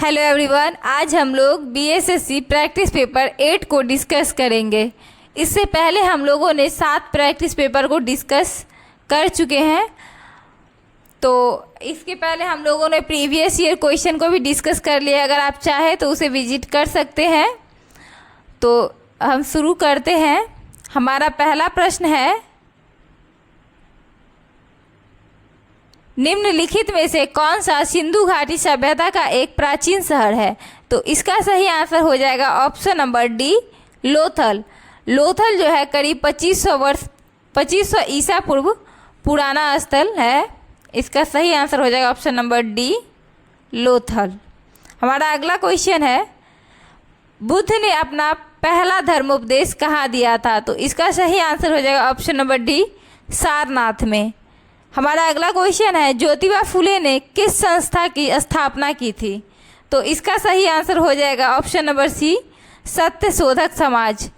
Hello everyone, आज हम लोग बीएसएससी प्रैक्टिस पेपर 8 को डिस्कस करेंगे। इससे पहले हम लोगों ने 7 प्रैक्टिस पेपर को डिस्कस कर चुके हैं। तो इसके पहले हम लोगों ने प्रीवियस ईयर क्वेश्चन को भी डिस्कस कर लिया। अगर आप चाहें तो उसे विजिट कर सकते हैं। तो हम शुरू करते हैं। हमारा पहला प्रश्न है, निम्नलिखित में से कौन सा सिंधु घाटी सभ्यता का एक प्राचीन शहर है? तो इसका सही आंसर हो जाएगा option number D, Lothal. Lothal जो है करीब 2500 ईसा पूर्व पुराना स्थल है। इसका सही आंसर हो जाएगा ऑप्शन नंबर डी, लोथल। हमारा अगला क्वेश्चन है, बुद्ध ने अपना पहला धर्मोपदेश कहाँ दिया था? तो इसका सही आंसर हो जाएगा ऑप्शन नंबर डी, सारनाथ में। हमारा अगला क्वेश्चन है, ज्योतिबा फुले ने किस संस्था की स्थापना की थी? तो इसका सही आंसर हो जाएगा ऑप्शन नंबर सी, सत्यशोधक समाज।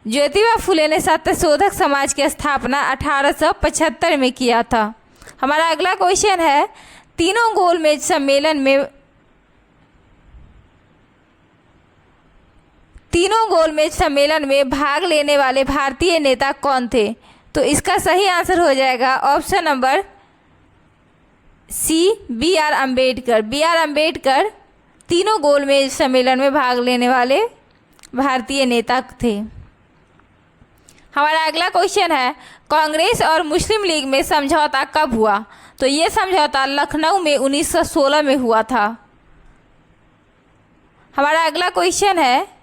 ज्योतिबा फुले ने सत्यशोधक समाज की स्थापना 1875 में किया था। हमारा अगला क्वेश्चन है, तीनों गोलमेज सम्मेलन में भाग लेने वाले भारतीय नेता कौन थे? तो इसका सही आंसर हो जाएगा option number C, B R Ambedkar. B R Ambedkar तीनों गोलमेज सम्मेलन में भाग लेने वाले भारतीय नेता थे। हमारा अगला क्वेश्चन है, कांग्रेस और मुस्लिम लीग में समझौता कब हुआ? तो ये समझौता लखनऊ में 1916 में हुआ था। हमारा अगला क्वेश्चन है,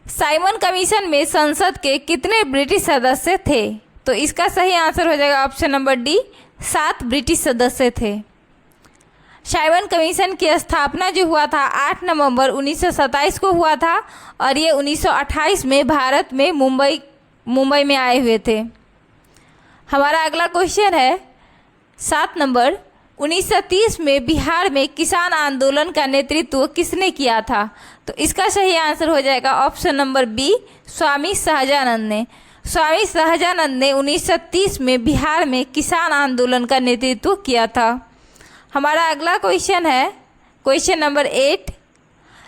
साइमन कमीशन में संसद के कितने ब्रिटिश सदस्य थे? तो इसका सही आंसर हो जाएगा ऑप्शन नंबर डी, 7 ब्रिटिश सदस्य थे। साइमन कमीशन की स्थापना जो हुआ था 8 नवंबर 1927 को हुआ था और ये 1928 में भारत में मुंबई में आए हुए थे। हमारा अगला क्वेश्चन है 7 नंबर, 1930 में बिहार में किसान आंदोलन का नेतृत्व किसने किया था? तो इसका सही आंसर हो जाएगा option number B, Swami Sahajanand ने। स्वामी सहजानंद ने 1930 में बिहार में किसान आंदोलन का नेतृत्व किया था। हमारा अगला क्वेश्चन है क्वेश्चन नंबर 8,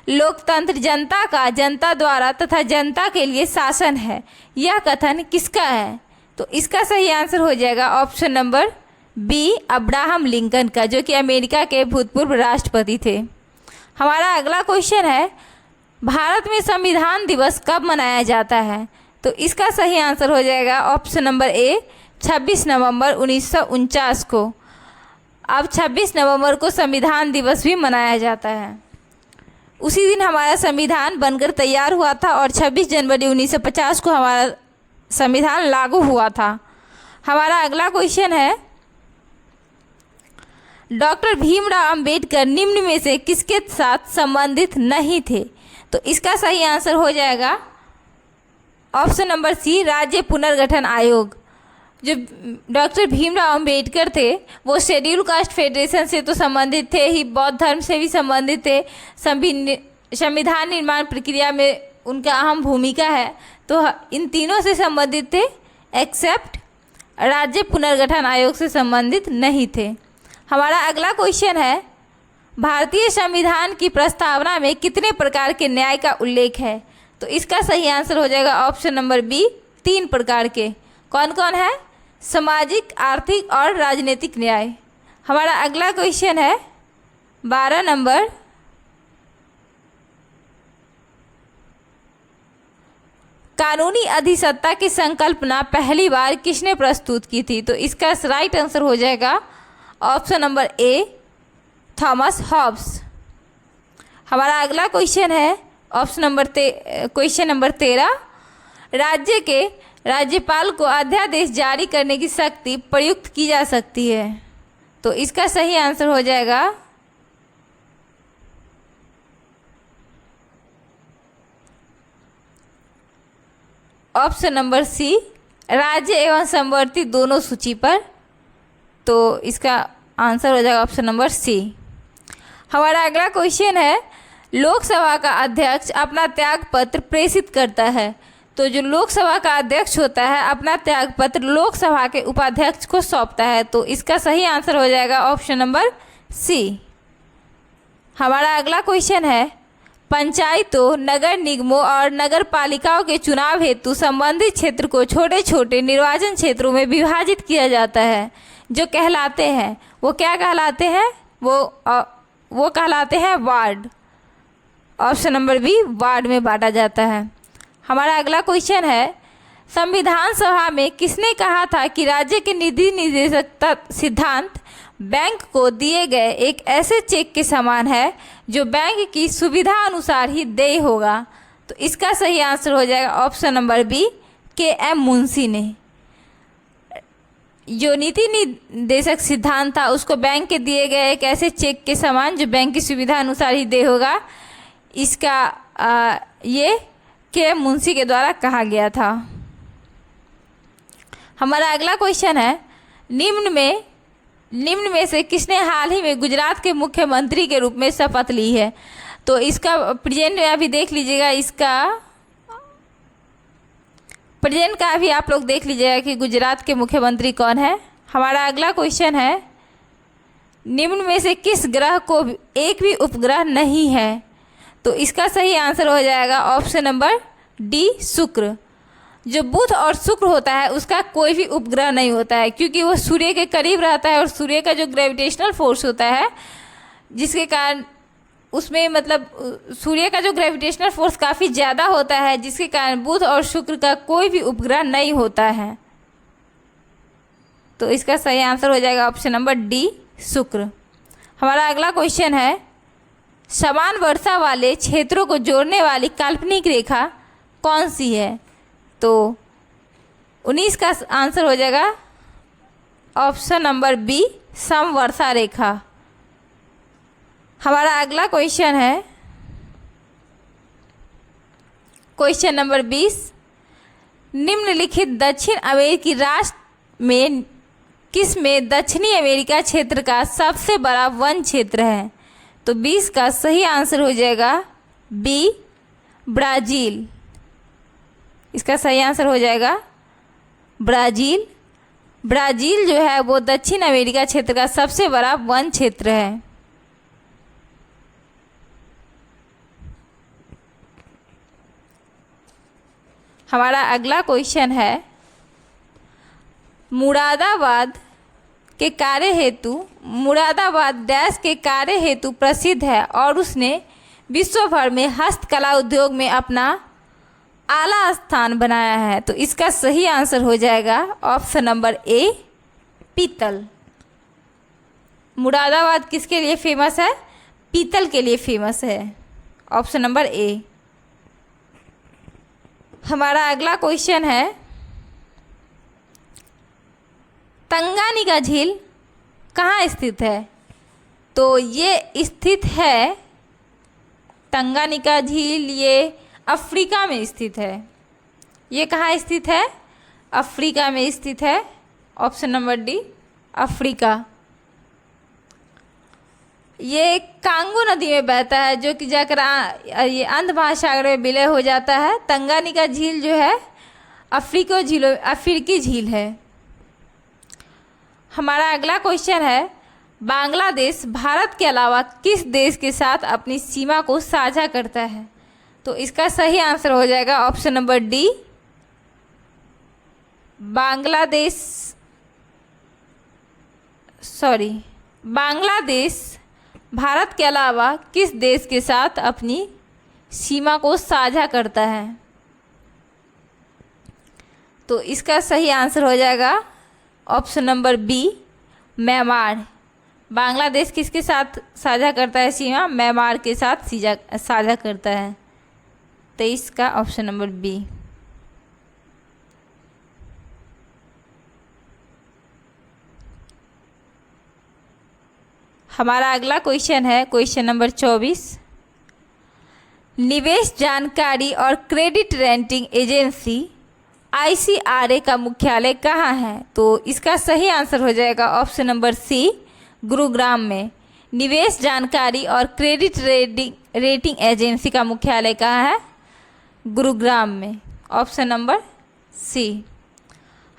लोकतंत्र जनता का जनता द्वारा तथा जनता के लिए शासन है, यह कथन किसका है? तो इसका सही आंसर हो जाएगा option number B, Abraham Lincoln का, जो कि अमेरिका के भूतपूर्व राष्ट्रपति थे। हमारा अगला क्वेश्चन है, भारत में संविधान दिवस कब मनाया जाता है? तो इसका सही आंसर हो जाएगा ऑप्शन नंबर ए, 26 नवंबर 1949 को। अब 26 नवंबर को संविधान दिवस भी मनाया जाता है। उसी दिन हमारा संविधान बनकर तैयार हुआ था और 26 जनवरी 1950 को हमारा संविधान लागू हुआ था। हमारा अगला क्वेश्चन है, डॉक्टर भीमराव अंबेडकर निम्न में से किसके साथ संबंधित नहीं थे? तो इसका सही आंसर हो जाएगा ऑप्शन नंबर सी, राज्य पुनर्गठन आयोग। जो डॉक्टर भीमराव अंबेडकर थे वो शेड्यूल कास्ट फेडरेशन से तो संबंधित थे ही, बौद्ध धर्म से भी संबंधित थे। संविधान निर्माण प्रक्रिया में उनका अहम भूमिका है। तो इन तीनों से संबंधित थे, एक्सेप्ट राज्य पुनर्गठन आयोग से संबंधित नहीं थे। हमारा अगला क्वेश्चन है, भारतीय संविधान की प्रस्तावना में कितने प्रकार के न्याय का उल्लेख है? तो इसका सही आंसर हो जाएगा ऑप्शन नंबर बी, 3 प्रकार के। कौन कौन है? सामाजिक, आर्थिक और राजनीतिक न्याय। हमारा अगला क्वेश्चन है 12 नंबर, कानूनी अधिसत्ता की संकल्पना पहली बार किसने प्रस्तुत की थी? तो इसका राइट आंसर हो जाएगा option number A, Thomas Hobbes. हमारा अगला क्वेश्चन है क्वेश्चन नंबर 13, राज्य के राज्यपाल को अध्यादेश जारी करने की शक्ति प्रयुक्त की जा सकती है। तो इसका सही आंसर हो जाएगा ऑप्शन नंबर सी, राज्य एवं समवर्ती दोनों सूची पर। तो इसका आंसर हो जाएगा ऑप्शन नंबर सी। हमारा अगला क्वेश्चन है, लोकसभा का अध्यक्ष अपना त्यागपत्र प्रेषित करता है। तो जो लोकसभा का अध्यक्ष होता है अपना त्यागपत्र लोकसभा के उपाध्यक्ष को सौंपता है। तो इसका सही आंसर हो जाएगा ऑप्शन नंबर सी। हमारा अगला क्वेश्चन है, पंचायतों, नगर निगमों और नगर पालिकाओं के चुनाव हेतु संबंधित क्षेत्र को छोटे छोटे निर्वाचन क्षेत्रों में विभाजित किया जाता है, जो कहलाते हैं, वो क्या कहलाते हैं? वो कहलाते हैं ward. Option number B, ward में बांटा जाता है। हमारा अगला क्वेश्चन है, संविधान सभा में किसने कहा था कि राज्य के निधि निर्देशकता सिद्धांत बैंक को दिए गए एक ऐसे चेक के समान है जो बैंक की सुविधा अनुसार ही देय होगा? तो इसका सही आंसर हो जाएगा option number B, K M. Munshi ने। जो नीति निर्देशक सिद्धांत था उसको बैंक के दिए गए एक ऐसे चेक के समान जो बैंक की सुविधा अनुसार ही देय होगा, इसका ये के.एम. मुंशी के द्वारा कहा गया था। हमारा अगला क्वेश्चन है, निम्न में से किसने हाल ही में गुजरात के मुख्यमंत्री के रूप में शपथ ली है? तो इसका प्रेजेंट में अभी देख लीजिएगा, इसका प्रेजेंट का अभी आप लोग देख लीजिएगा कि गुजरात के मुख्यमंत्री कौन है। हमारा अगला क्वेश्चन है, निम्न में से किस ग्रह को एक भी उपग्रह नहीं है? तो इसका सही आंसर हो जाएगा ऑप्शन नंबर डी, शुक्र। जो बुध और शुक्र होता है उसका कोई भी उपग्रह नहीं होता है, क्योंकि वो सूर्य के करीब रहता है और सूर्य का जो ग्रेविटेशनल फोर्स होता है जिसके कारण उसमें मतलब सूर्य का जो ग्रेविटेशनल फोर्स काफ़ी ज़्यादा होता है, जिसके कारण बुध और शुक्र का कोई भी उपग्रह नहीं होता है। तो इसका सही आंसर हो जाएगा ऑप्शन नंबर डी, शुक्र। हमारा अगला क्वेश्चन है, समान वर्षा वाले क्षेत्रों को जोड़ने वाली काल्पनिक रेखा कौन सी है? तो 19 का आंसर हो जाएगा ऑप्शन नंबर बी, समवर्षा रेखा। हमारा अगला क्वेश्चन है क्वेश्चन नंबर 20, निम्नलिखित दक्षिण अमेरिकी राष्ट्र में किस में दक्षिणी अमेरिका क्षेत्र का सबसे बड़ा वन क्षेत्र है? तो 20 का सही आंसर हो जाएगा बी, ब्राज़ील। इसका सही आंसर हो जाएगा ब्राज़ील। ब्राज़ील जो है वो दक्षिण अमेरिका क्षेत्र का सबसे बड़ा वन क्षेत्र है। हमारा अगला क्वेश्चन है, मुरादाबाद डैश के कार्य हेतु प्रसिद्ध है और उसने विश्व भर में हस्तकला उद्योग में अपना आला स्थान बनाया है। तो इसका सही आंसर हो जाएगा ऑप्शन नंबर ए, पीतल। मुरादाबाद किसके लिए फेमस है? पीतल के लिए फेमस है। Option number A. हमारा अगला क्वेश्चन है, तंगानिका झील कहाँ स्थित है? तो ये स्थित है, तंगानिका झील ये अफ्रीका में स्थित है। ये कहाँ स्थित है? अफ्रीका में स्थित है। Option number D, Africa. ये कांगो नदी में बहता है जो कि जाकर ये अंध महासागर में विलय हो जाता है। तंगानिका झील जो है अफ्रीकी झील है। हमारा अगला क्वेश्चन है, बांग्लादेश भारत के अलावा किस देश के साथ अपनी सीमा को साझा करता है? तो इसका सही आंसर हो जाएगा option number D, Bangladesh Bharat के अलावा किस देश के साथ अपनी सीमा को साझा करता है? तो इसका सही आंसर हो जाएगा option number B, Myanmar. Bangladesh किसके साथ साझा करता है सीमा? म्यांमार के साथ साझा करता है। 23 का ऑप्शन नंबर बी। हमारा अगला क्वेश्चन है क्वेश्चन नंबर 24, निवेश जानकारी और क्रेडिट रेटिंग एजेंसी ICRA का मुख्यालय कहाँ है? तो इसका सही आंसर हो जाएगा ऑप्शन नंबर सी, गुरुग्राम में। निवेश जानकारी और क्रेडिट रेटिंग एजेंसी का मुख्यालय कहाँ है? गुरुग्राम में। Option number C.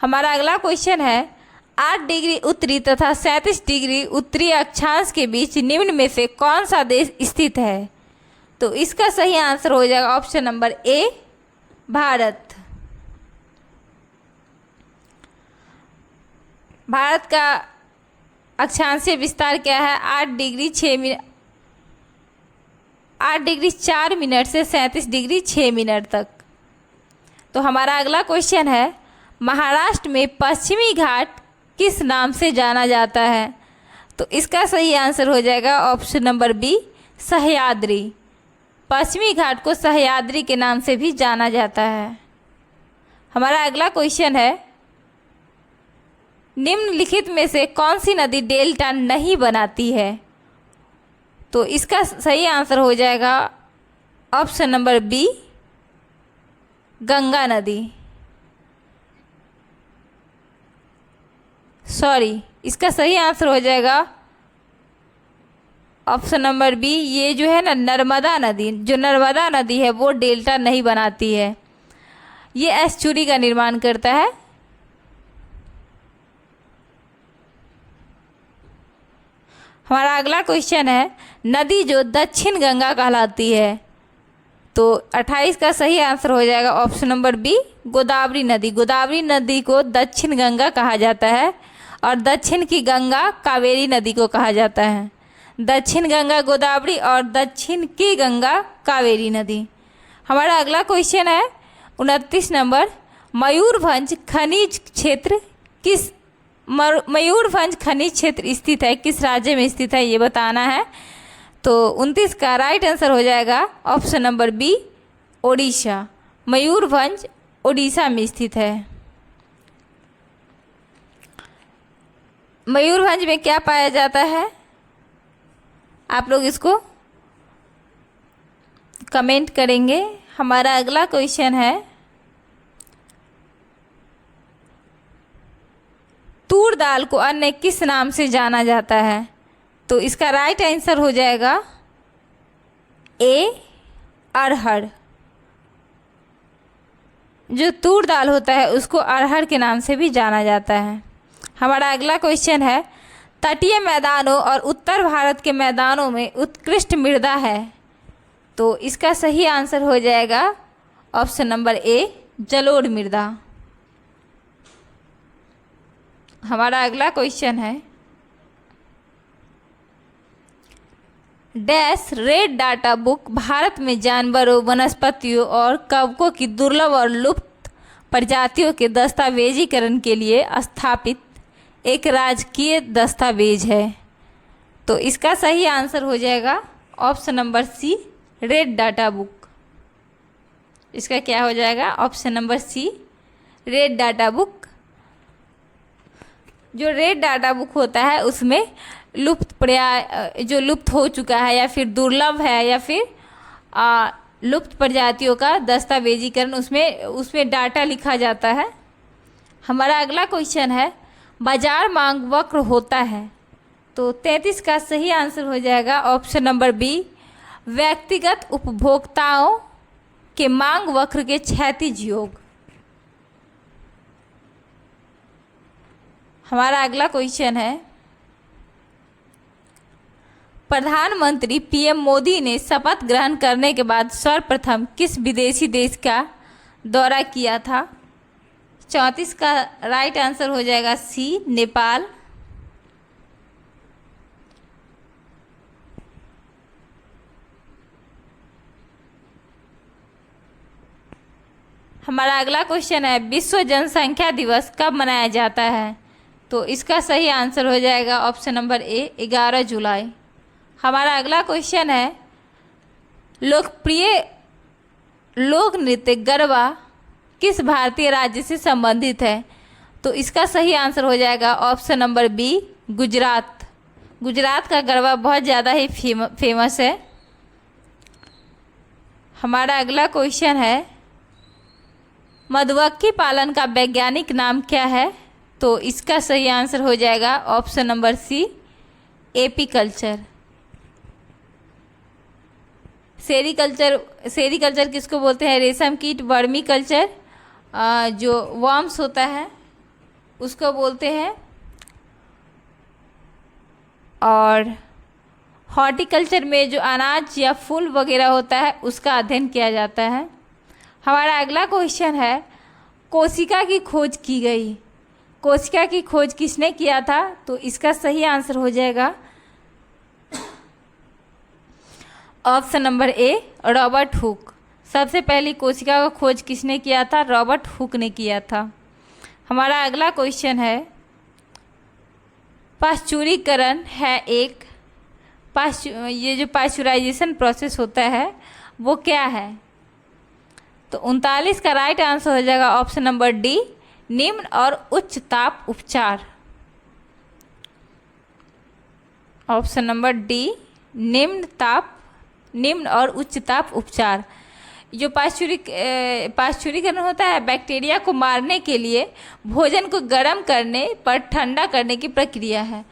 हमारा अगला क्वेश्चन है, 8 डिग्री उत्तरी तथा 37 डिग्री उत्तरी अक्षांश के बीच निम्न में से कौन सा देश स्थित है? तो इसका सही आंसर हो जाएगा option number A, Bharat. Bharat का अक्षांशीय विस्तार क्या है? 8 डिग्री 4 मिनट से 37 डिग्री 6 मिनट तक। तो हमारा अगला क्वेश्चन है, महाराष्ट्र में पश्चिमी घाट किस नाम से जाना जाता है? तो इसका सही आंसर हो जाएगा ऑप्शन नंबर बी, सह्याद्री। पश्चिमी घाट को सह्याद्री के नाम से भी जाना जाता है। हमारा अगला क्वेश्चन है, निम्नलिखित में से कौन सी नदी डेल्टा नहीं बनाती है? तो इसका सही आंसर हो जाएगा ऑप्शन नंबर बी, गंगा नदी। इसका सही आंसर हो जाएगा ऑप्शन नंबर बी, ये जो है ना नर्मदा नदी, जो नर्मदा नदी है वो डेल्टा नहीं बनाती है, ये एस्चुरी का निर्माण करता है। हमारा अगला क्वेश्चन है, नदी जो दक्षिण गंगा कहलाती है? तो 28 का सही आंसर हो जाएगा ऑप्शन नंबर बी, गोदावरी नदी। गोदावरी नदी को दक्षिण गंगा कहा जाता है और दक्षिण की गंगा कावेरी नदी को कहा जाता है। दक्षिण गंगा गोदावरी और दक्षिण की गंगा कावेरी नदी। हमारा अगला क्वेश्चन है 29 नंबर, मयूरभंज खनिज क्षेत्र मयूरभंज खनिज क्षेत्र स्थित है किस राज्य में स्थित है, ये बताना है। तो 29 का राइट आंसर हो जाएगा option number B, Odisha. Mayurbhanj Odisha में स्थित है। मयूरभंज में क्या पाया जाता है? आप लोग इसको कमेंट करेंगे। हमारा अगला क्वेश्चन है, तूर दाल को अन्य किस नाम से जाना जाता है? तो इसका राइट आंसर हो जाएगा ए, अरहर। जो तूर दाल होता है उसको अरहर के नाम से भी जाना जाता है। हमारा अगला क्वेश्चन है, तटीय मैदानों और उत्तर भारत के मैदानों में उत्कृष्ट मृदा है? तो इसका सही आंसर हो जाएगा ऑप्शन नंबर ए, जलोढ़ मृदा। हमारा अगला क्वेश्चन है, dash red data book Bharat में जानवरों, वनस्पतियों और कवकों की दुर्लभ और लुप्त प्रजातियों के दस्तावेजीकरण के लिए स्थापित एक राजकीय दस्तावेज है। तो इसका सही आंसर हो जाएगा option number C, red data book. इसका क्या हो जाएगा? Option number C, red data book. जो रेड डाटा बुक होता है उसमें जो लुप्त हो चुका है या फिर दुर्लभ है या फिर लुप्त प्रजातियों का दस्तावेजीकरण उसमें डाटा लिखा जाता है। हमारा अगला क्वेश्चन है, बाजार मांग वक्र होता है? तो 33 का सही आंसर हो जाएगा ऑप्शन नंबर बी, व्यक्तिगत उपभोक्ताओं के मांग वक्र के क्षैतिज योग। हमारा अगला क्वेश्चन है, प्रधानमंत्री पीएम मोदी ने शपथ ग्रहण करने के बाद सर्वप्रथम किस विदेशी देश का दौरा किया था? 34 का राइट आंसर हो जाएगा सी, नेपाल। हमारा अगला क्वेश्चन है, विश्व जनसंख्या दिवस कब मनाया जाता है? तो इसका सही आंसर हो जाएगा ऑप्शन नंबर ए, 11 जुलाई। हमारा अगला क्वेश्चन है, लोकप्रिय लोक नृत्य गरबा किस भारतीय राज्य से संबंधित है? तो इसका सही आंसर हो जाएगा option number B, Gujarat. Gujarat का गरबा बहुत ज़्यादा ही फेमस है। हमारा अगला क्वेश्चन है, मधुमक्खी पालन का वैज्ञानिक नाम क्या है? तो इसका सही आंसर हो जाएगा option number C, apiculture. Sericulture किसको बोलते हैं? रेशम कीट। वर्मी कल्चर जो वर्म्स होता है उसको बोलते हैं और हॉर्टिकल्चर में जो अनाज या फूल वगैरह होता है उसका अध्ययन किया जाता है। हमारा अगला क्वेश्चन है, कोशिका की खोज की गई। कोशिका की खोज किसने किया था? तो इसका सही आंसर हो जाएगा option number A, Robert Hooke. सबसे पहली कोशिका का खोज किसने किया था? रॉबर्ट हुक ने किया था। हमारा अगला क्वेश्चन है, पाश्चुरीकरण है एक ये जो पाश्चुराइजेशन प्रोसेस होता है वो क्या है? तो 39 का राइट आंसर हो जाएगा ऑप्शन नंबर डी, निम्न और उच्च ताप उपचार। ऑप्शन नंबर डी, निम्न और उच्च ताप उपचार। जो पाश्चुरीकरण होता है बैक्टीरिया को मारने के लिए भोजन को गर्म करने पर ठंडा करने की प्रक्रिया है।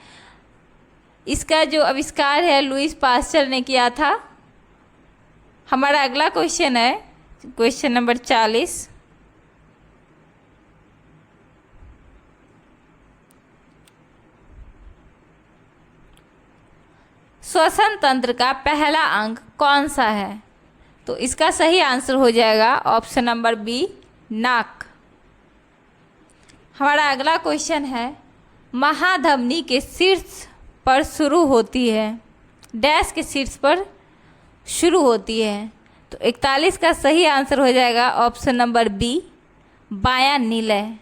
इसका जो आविष्कार है लुईस पास्चर ने किया था। हमारा अगला क्वेश्चन है क्वेश्चन नंबर 40। श्वसन तंत्र का पहला अंग कौन सा है? तो इसका सही आंसर हो जाएगा ऑप्शन नंबर बी, नाक। हमारा अगला क्वेश्चन है, महाधमनी के शीर्ष पर शुरू होती है, डैश के शीर्ष पर शुरू होती है। तो 41 का सही आंसर हो जाएगा ऑप्शन नंबर बी, बायां नीलय।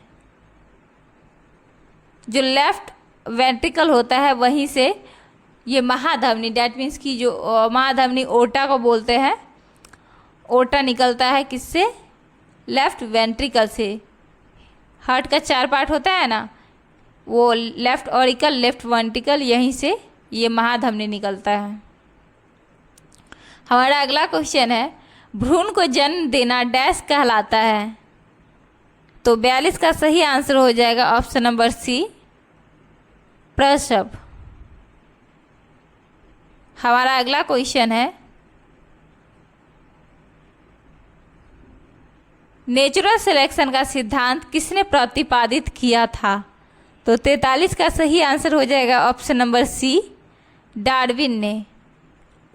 जो लेफ्ट वेंट्रिकल होता है वहीं से ये महाधमनी, डैट मीन्स की जो महाधमनी ओटा को बोलते हैं, ओटा निकलता है किससे? लेफ्ट वेंट्रिकल से। हार्ट का 4 पार्ट होता है ना, वो लेफ्ट ऑरिकल, लेफ्ट वेंट्रिकल, यहीं से ये महाधमनी निकलता है। हमारा अगला क्वेश्चन है, भ्रूण को जन्म देना डैश कहलाता है? तो 42 का सही आंसर हो जाएगा ऑप्शन नंबर सी, प्रसव। हमारा अगला क्वेश्चन है, नेचुरल सिलेक्शन का सिद्धांत किसने प्रतिपादित किया था? तो 43 का सही आंसर हो जाएगा ऑप्शन नंबर सी, डार्विन ने।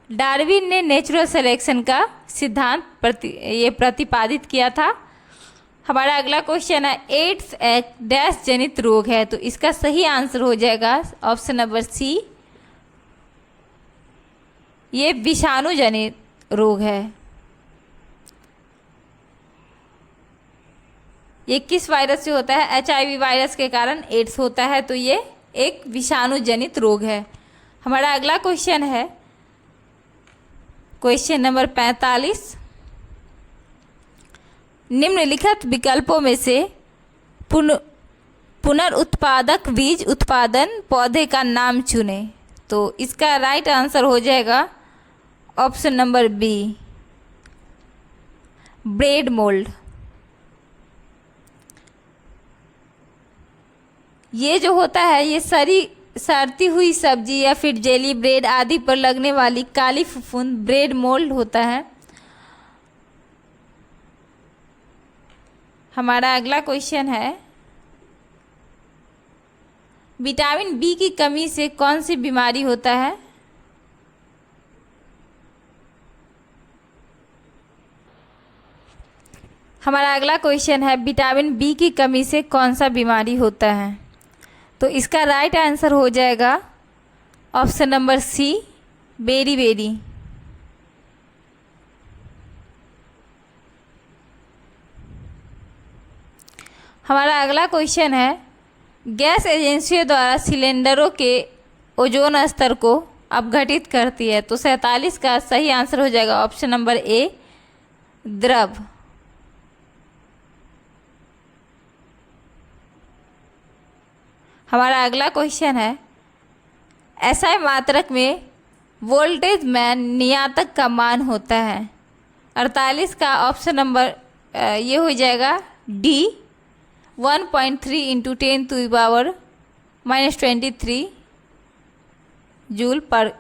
डार्विन ने नेचुरल सिलेक्शन का सिद्धांत प्रतिपादित किया था। हमारा अगला क्वेश्चन है, एड्स एक डैश जनित रोग है? तो इसका सही आंसर हो जाएगा ऑप्शन नंबर सी, ये विषाणु जनित रोग है। ये किस वायरस से होता है? HIV वायरस के कारण एड्स होता है, तो ये एक विषाणु जनित रोग है। हमारा अगला क्वेश्चन है क्वेश्चन नंबर 45। निम्नलिखित विकल्पों में से पुनरुत्पादक बीज उत्पादन पौधे का नाम चुनें। तो इसका राइट आंसर हो जाएगा option number B, bread mould. ये जो होता है ये सड़ती हुई सब्जी या फिर जेली, ब्रेड आदि पर लगने वाली काली फफूंद ब्रेड मोल्ड होता है। हमारा अगला क्वेश्चन है, विटामिन बी की कमी से कौन सी बीमारी होता है? हमारा अगला क्वेश्चन है, विटामिन बी की कमी से कौन सा बीमारी होता है? तो इसका राइट आंसर हो जाएगा ऑप्शन नंबर सी, बेरी। हमारा अगला क्वेश्चन है, गैस एजेंसियों द्वारा सिलेंडरों के ओजोन स्तर को अपघटित करती है। तो 47 का सही आंसर हो जाएगा ऑप्शन नंबर ए, द्रव। हमारा अगला क्वेश्चन है, एसआई मात्रक में वोल्टेज में नियतांक का मान होता है? 48 का ऑप्शन नंबर ये हो जाएगा डी, 1.3 इंटू 10⁻⁻23 जूल पर।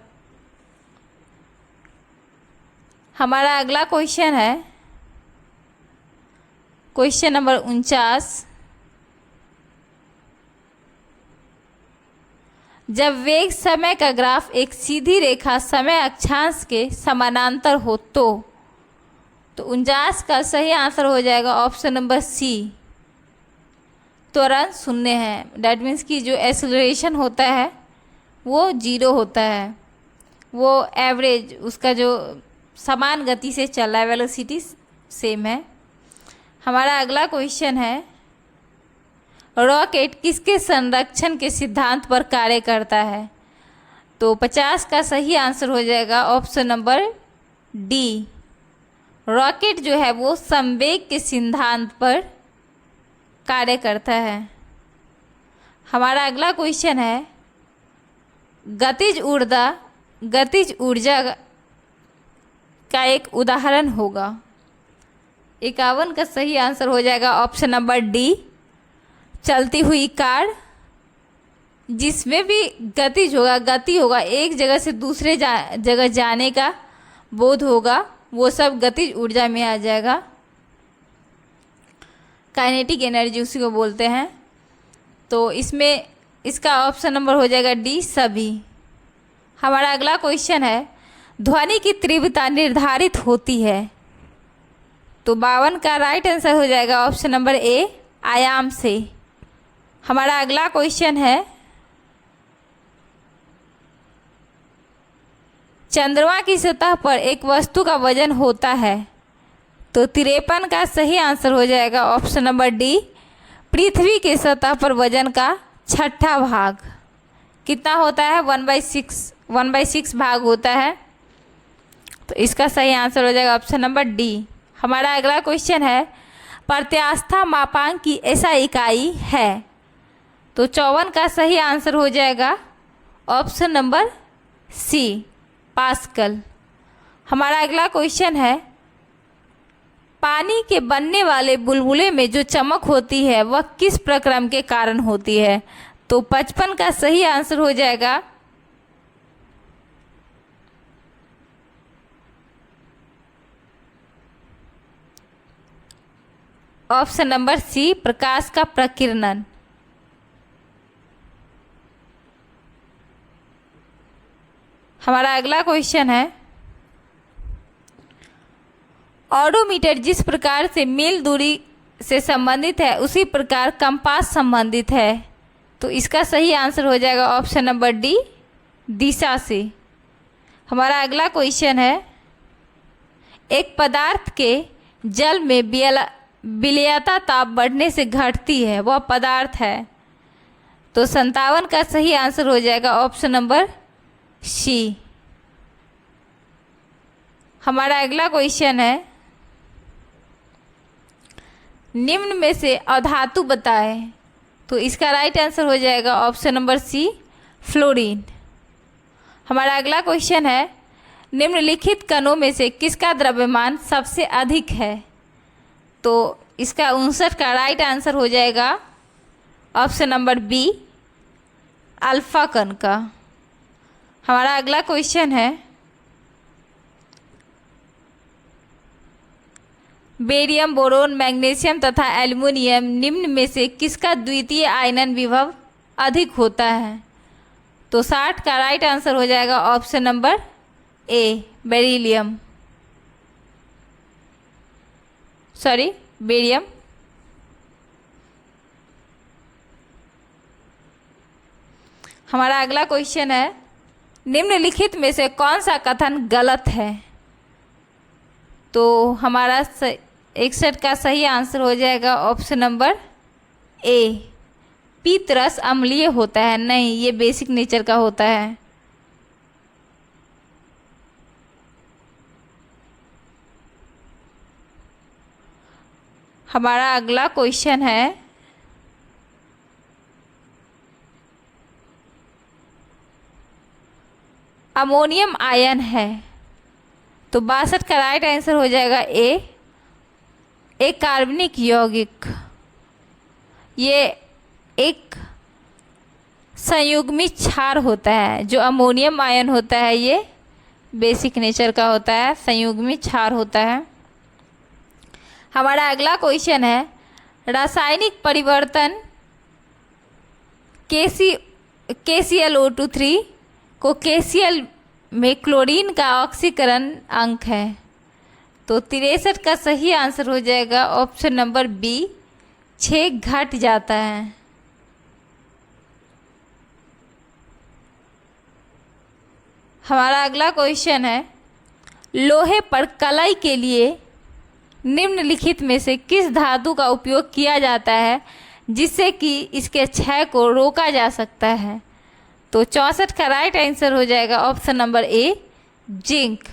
हमारा अगला क्वेश्चन है क्वेश्चन नंबर 49। जब वेग समय का ग्राफ एक सीधी रेखा समय अक्षांश के समानांतर हो तो 49 का सही आंसर हो जाएगा ऑप्शन नंबर सी, त्वरण शून्य है। डैट मीन्स कि जो एक्सेलरेशन होता है वो जीरो होता है, वो एवरेज उसका जो समान गति से चल रहा है, वेलोसिटी सेम है। हमारा अगला क्वेश्चन है, रॉकेट किसके संरक्षण के सिद्धांत पर कार्य करता है? तो 50 का सही आंसर हो जाएगा ऑप्शन नंबर डी, रॉकेट जो है वो संवेग के सिद्धांत पर कार्य करता है। हमारा अगला क्वेश्चन है, गतिज ऊर्जा का एक उदाहरण होगा। 51 का सही आंसर हो जाएगा ऑप्शन नंबर डी, चलती हुई कार। जिसमें भी गति होगा, एक जगह से दूसरे जगह जाने का बोध होगा, वो सब गतिज ऊर्जा में आ जाएगा। काइनेटिक एनर्जी उसी को बोलते हैं। तो इसमें इसका ऑप्शन नंबर हो जाएगा डी, सभी। हमारा अगला क्वेश्चन है, ध्वनि की तीव्रता निर्धारित होती है। तो 52 का राइट आंसर हो जाएगा ऑप्शन नंबर ए, आयाम से। हमारा अगला क्वेश्चन है, चंद्रमा की सतह पर एक वस्तु का वजन होता है। तो 53 का सही आंसर हो जाएगा ऑप्शन नंबर डी, पृथ्वी के सतह पर वजन का छठा भाग। कितना होता है? 1/6 भाग होता है। तो इसका सही आंसर हो जाएगा ऑप्शन नंबर डी। हमारा अगला क्वेश्चन है, प्रत्यास्था मापांक की ऐसा इकाई है। तो 54 का सही आंसर हो जाएगा ऑप्शन नंबर सी, पास्कल। हमारा अगला क्वेश्चन है, पानी के बनने वाले बुलबुले में जो चमक होती है वह किस प्रक्रम के कारण होती है? तो 55 का सही आंसर हो जाएगा ऑप्शन नंबर सी, प्रकाश का प्रकीर्णन। हमारा अगला क्वेश्चन है, ऑडोमीटर जिस प्रकार से मील दूरी से संबंधित है उसी प्रकार कंपास संबंधित है। तो इसका सही आंसर हो जाएगा ऑप्शन नंबर डी, दिशा से। हमारा अगला क्वेश्चन है, एक पदार्थ के जल में विलयता ताप बढ़ने से घटती है, वह पदार्थ है। तो 57 का सही आंसर हो जाएगा ऑप्शन नंबर सी। हमारा अगला क्वेश्चन है, निम्न में से अधातु बताएं। तो इसका राइट आंसर हो जाएगा ऑप्शन नंबर सी, फ्लोरीन। हमारा अगला क्वेश्चन है, निम्नलिखित कणों में से किसका द्रव्यमान सबसे अधिक है? तो इसका 59 का राइट आंसर हो जाएगा ऑप्शन नंबर बी, अल्फा कण का। हमारा अगला क्वेश्चन है, बेरियम, बोरोन, मैग्नीशियम तथा एल्युमिनियम निम्न में से किसका द्वितीय आयनन विभव अधिक होता है? तो 60 का राइट आंसर हो जाएगा option number A, beryllium, barium. हमारा अगला क्वेश्चन है, निम्नलिखित में से कौन सा कथन गलत है? तो हमारा 61 का सही आंसर हो जाएगा ऑप्शन नंबर ए, पीत रस अम्लीय होता है। नहीं, ये बेसिक नेचर का होता है। हमारा अगला क्वेश्चन है, अमोनियम आयन है। तो 62 का राइट आंसर हो जाएगा ए, एक कार्बनिक यौगिक। ये एक संयुग्मित क्षार होता है। जो अमोनियम आयन होता है ये बेसिक नेचर का होता है, संयुग्मित क्षार होता है। हमारा अगला क्वेश्चन है, रासायनिक परिवर्तन केसी KClO2 को KCl में क्लोरीन का ऑक्सीकरण अंक है। तो 63 का सही आंसर हो जाएगा ऑप्शन नंबर बी, 6 घट जाता है। हमारा अगला क्वेश्चन है, लोहे पर कलाई के लिए निम्नलिखित में से किस धातु का उपयोग किया जाता है जिससे कि इसके क्षय को रोका जा सकता है? तो 64 का राइट आंसर हो जाएगा option number A, zinc.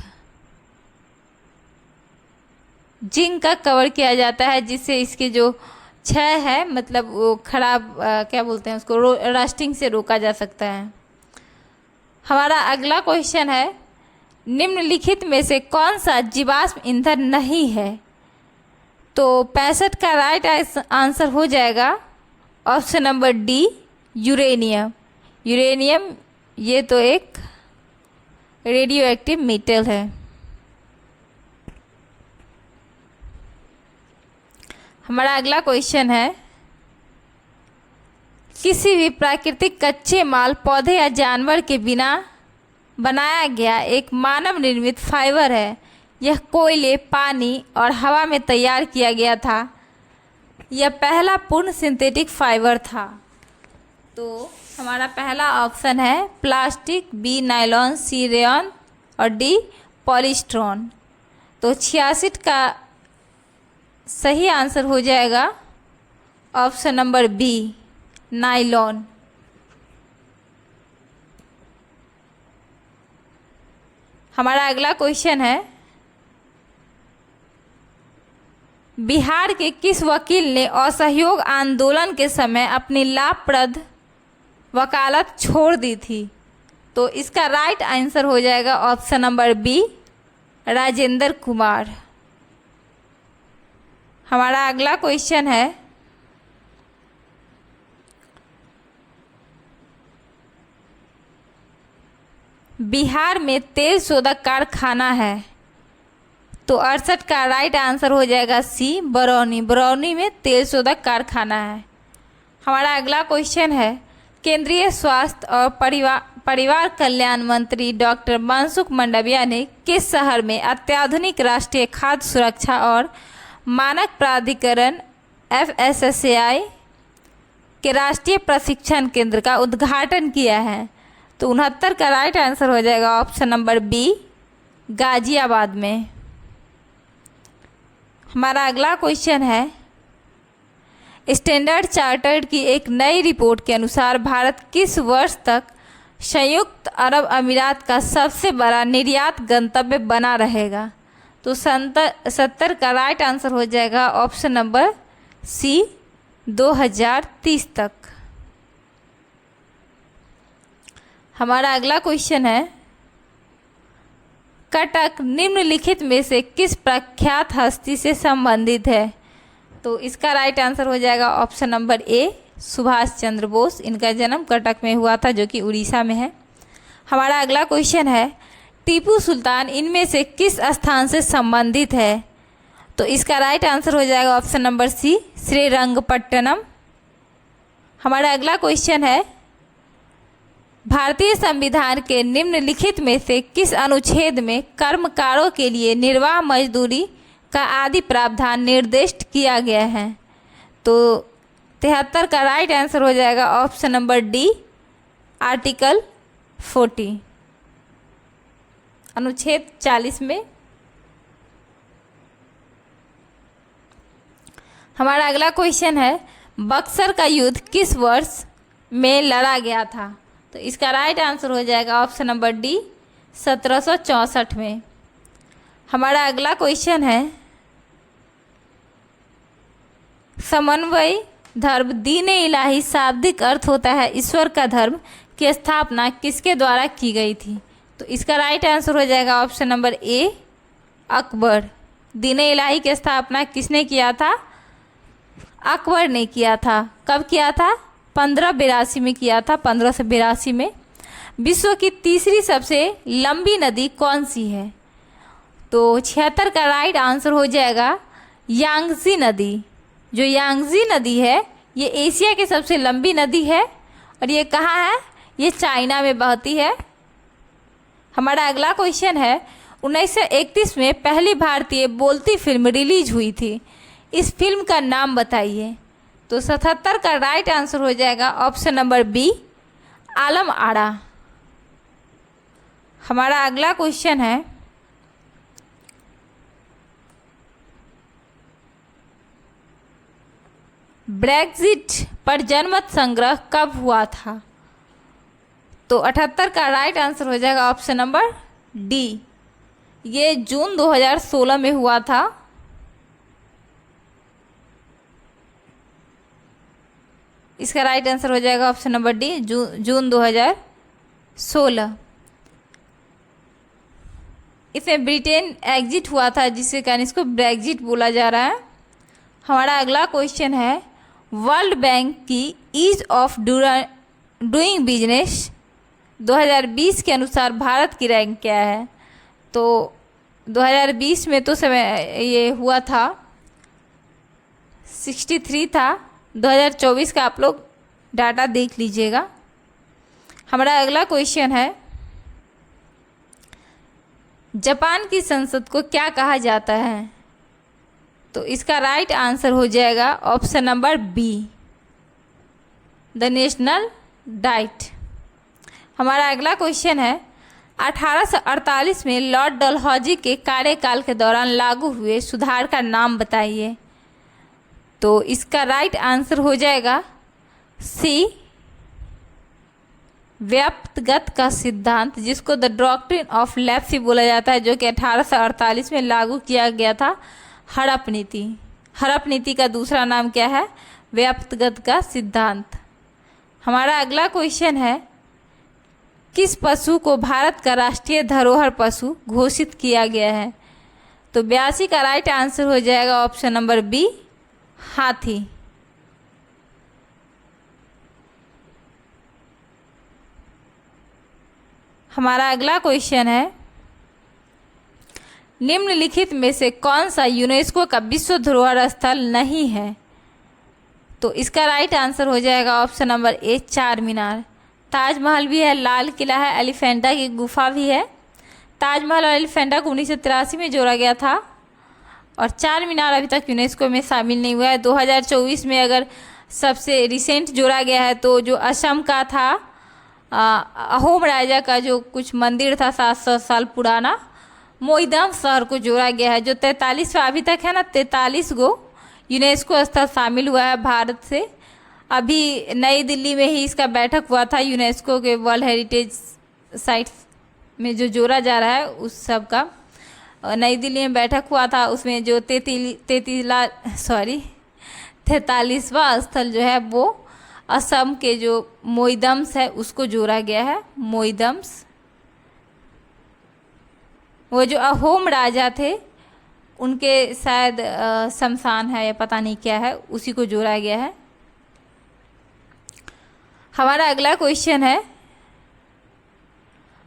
Zinc का कवर किया जाता है जिससे इसके जो क्षय है, मतलब वो खराब क्या बोलते हैं उसको, रस्टिंग से रोका जा सकता है। हमारा अगला क्वेश्चन है, निम्नलिखित में से कौन सा जीवाश्म ईंधन नहीं है? तो 65 का राइट आंसर हो जाएगा option number D, uranium. Uranium ये तो एक रेडियो एक्टिव मेटल है। हमारा अगला क्वेश्चन है, किसी भी प्राकृतिक कच्चे माल, पौधे या जानवर के बिना बनाया गया एक मानव निर्मित फाइबर है। यह कोयले, पानी और हवा में तैयार किया गया था। यह पहला पूर्ण सिंथेटिक फाइबर था। तो हमारा पहला ऑप्शन है प्लास्टिक, बी नायलॉन, सी रेयन और डी पॉलीस्टरोन। तो 66 का सही आंसर हो जाएगा ऑप्शन नंबर बी, नायलॉन। हमारा अगला क्वेश्चन है, बिहार के किस वकील ने असहयोग आंदोलन के समय अपनी लाभप्रद वकालत छोड़ दी थी? तो इसका राइट आंसर हो जाएगा option number B, Rajendra Kumar. हमारा अगला क्वेश्चन है, बिहार में तेल शोधक कारखाना है। तो 68 का राइट आंसर हो जाएगा सी, बरौनी। बरौनी में तेल शोधक कारखाना है। हमारा अगला क्वेश्चन है, केंद्रीय स्वास्थ्य और परिवार कल्याण मंत्री डॉक्टर मनसुख मंडाविया ने किस शहर में अत्याधुनिक राष्ट्रीय खाद्य सुरक्षा और मानक प्राधिकरण FSSAI के राष्ट्रीय प्रशिक्षण केंद्र का उद्घाटन किया है? तो 69 का राइट आंसर हो जाएगा ऑप्शन नंबर बी, गाजियाबाद में। हमारा अगला क्वेश्चन है, स्टैंडर्ड चार्टर्ड की एक नई रिपोर्ट के अनुसार भारत किस वर्ष तक संयुक्त अरब अमीरात का सबसे बड़ा निर्यात गंतव्य बना रहेगा? तो 70 का राइट आंसर हो जाएगा ऑप्शन नंबर सी, 2030 तक। हमारा अगला क्वेश्चन है, कटक निम्नलिखित में से किस प्रख्यात हस्ती से संबंधित है? तो इसका राइट आंसर हो जाएगा option number A, Subhash Chandra Bose. इनका जन्म कटक में हुआ था जो कि उड़ीसा में है। हमारा अगला क्वेश्चन है, टीपू सुल्तान इनमें से किस स्थान से संबंधित है? तो इसका राइट आंसर हो जाएगा ऑप्शन नंबर सी, श्रीरंगपट्टनम। हमारा अगला क्वेश्चन है, भारतीय संविधान के निम्नलिखित में से किस अनुच्छेद में कर्मकारों के लिए निर्वाह मजदूरी का आदि प्रावधान निर्दिष्ट किया गया है? तो 73 का राइट आंसर हो जाएगा ऑप्शन नंबर डी, आर्टिकल 40, अनुच्छेद 40 में। हमारा अगला क्वेश्चन है, बक्सर का युद्ध किस वर्ष में लड़ा गया था? तो इसका राइट आंसर हो जाएगा ऑप्शन नंबर डी, 1764 में। हमारा अगला क्वेश्चन है, समन्वय धर्म दीन इलाही शाब्दिक अर्थ होता है ईश्वर का धर्म की स्थापना किसके द्वारा की गई थी? तो इसका राइट आंसर हो जाएगा ऑप्शन नंबर ए, अकबर। दीन इलाही की स्थापना किसने किया था? अकबर ने किया था। कब किया था? 1582 में किया था, 1582 में। विश्व की तीसरी सबसे लंबी नदी कौन सी है? तो 76 का राइट आंसर हो जाएगा यांगजी नदी। जो यांगजी नदी है ये एशिया की सबसे लंबी नदी है और ये कहाँ है? ये चाइना में बहती है। हमारा अगला क्वेश्चन है 1931 में पहली भारतीय बोलती फिल्म रिलीज हुई थी, इस फिल्म का नाम बताइए। तो 77 का राइट आंसर हो जाएगा option number B, Alam Ara. हमारा अगला क्वेश्चन है ब्रेक्जिट पर जनमत संग्रह कब हुआ था। तो 78 का राइट आंसर हो जाएगा ऑप्शन नंबर डी, ये जून 2016 में हुआ था। इसका राइट आंसर हो जाएगा ऑप्शन नंबर डी, जून 2016। इसमें ब्रिटेन एग्जिट हुआ था, जिसके कारण इसको ब्रेक्जिट बोला जा रहा है। हमारा अगला क्वेश्चन है वर्ल्ड बैंक की ईज ऑफ डूइंग बिजनेस 2020 के अनुसार भारत की रैंक क्या है। तो 2020 में तो समय ये हुआ था 63 था, 2024 का आप लोग डाटा देख लीजिएगा। हमारा अगला क्वेश्चन है जापान की संसद को क्या कहा जाता है। तो इसका राइट आंसर हो जाएगा option number B, the national diet. हमारा अगला क्वेश्चन है 1848 में लॉर्ड डलहौजी के कार्यकाल के दौरान लागू हुए सुधार का नाम बताइए। तो इसका राइट आंसर हो जाएगा सी, व्याप्तगत का सिद्धांत, जिसको द डॉक्ट्रिन ऑफ लेप्सी बोला जाता है, जो कि 1848 में लागू किया गया था। हड़प नीति, हड़प नीति का दूसरा नाम क्या है, व्याप्तगत का सिद्धांत। हमारा अगला क्वेश्चन है किस पशु को भारत का राष्ट्रीय धरोहर पशु घोषित किया गया है। तो 82 का राइट आंसर हो जाएगा ऑप्शन नंबर बी, हाथी। हमारा अगला क्वेश्चन है निम्नलिखित में से कौन सा यूनेस्को का विश्व धरोहर स्थल नहीं है। तो इसका राइट आंसर हो जाएगा ऑप्शन नंबर ए, चार मीनार। ताजमहल भी है, लाल किला है, एलिफेंटा की गुफा भी है। ताजमहल और एलिफेंटा को 1983 में जोड़ा गया था और चार मीनार अभी तक यूनेस्को में शामिल नहीं हुआ है। 2024 में अगर सबसे रिसेंट जोड़ा गया है तो जो असम का था अहोम राजा का जो कुछ मंदिर था 700 साल पुराना, मोइदम शहर को जोड़ा गया है, जो 43वां अभी तक है ना, 43 गो यूनेस्को स्थल शामिल हुआ है भारत से। अभी नई दिल्ली में ही इसका बैठक हुआ था यूनेस्को के वर्ल्ड हेरिटेज साइट्स में जो जोड़ा जा रहा है उस सब का नई दिल्ली में बैठक हुआ था। उसमें जो 43वां स्थल जो है वो असम के जो मोइदम्स है उसको जोड़ा गया है। मोइदम्स वो जो अहोम राजा थे उनके शायद शमशान है या पता नहीं क्या है, उसी को जोड़ा गया है। हमारा अगला क्वेश्चन है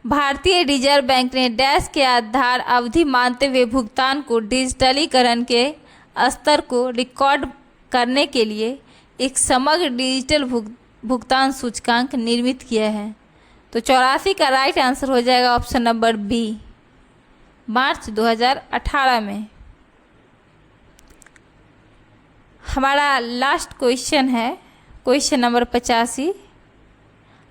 भारतीय रिजर्व बैंक ने डैश के आधार अवधि मानते हुए भुगतान को डिजिटलीकरण के स्तर को रिकॉर्ड करने के लिए एक समग्र डिजिटल भुगतान सूचकांक निर्मित किया है। तो 84 का राइट आंसर हो जाएगा ऑप्शन नंबर बी, मार्च 2018 में। हमारा लास्ट क्वेश्चन है क्वेश्चन नंबर 85।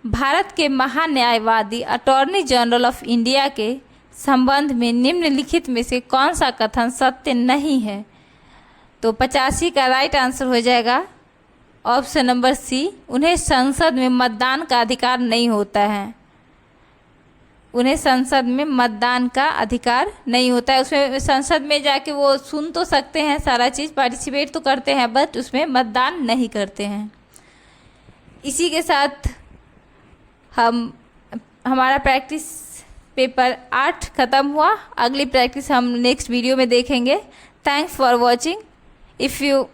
भारत के महान्यायवादी अटॉर्नी जनरल ऑफ इंडिया के संबंध में निम्नलिखित में से कौन सा कथन सत्य नहीं है। तो 85 का राइट आंसर हो जाएगा ऑप्शन नंबर सी, उन्हें संसद में मतदान का अधिकार नहीं होता है। उन्हें संसद में मतदान का अधिकार नहीं होता है। उसमें संसद में जाके वो सुन तो सकते हैं, सारा चीज़ पार्टिसिपेट तो करते हैं, बट उसमें मतदान नहीं करते हैं। इसी के साथ हमारा प्रैक्टिस पेपर 8 ख़त्म हुआ। अगली प्रैक्टिस हम नेक्स्ट वीडियो में देखेंगे। Thanks for watching. If you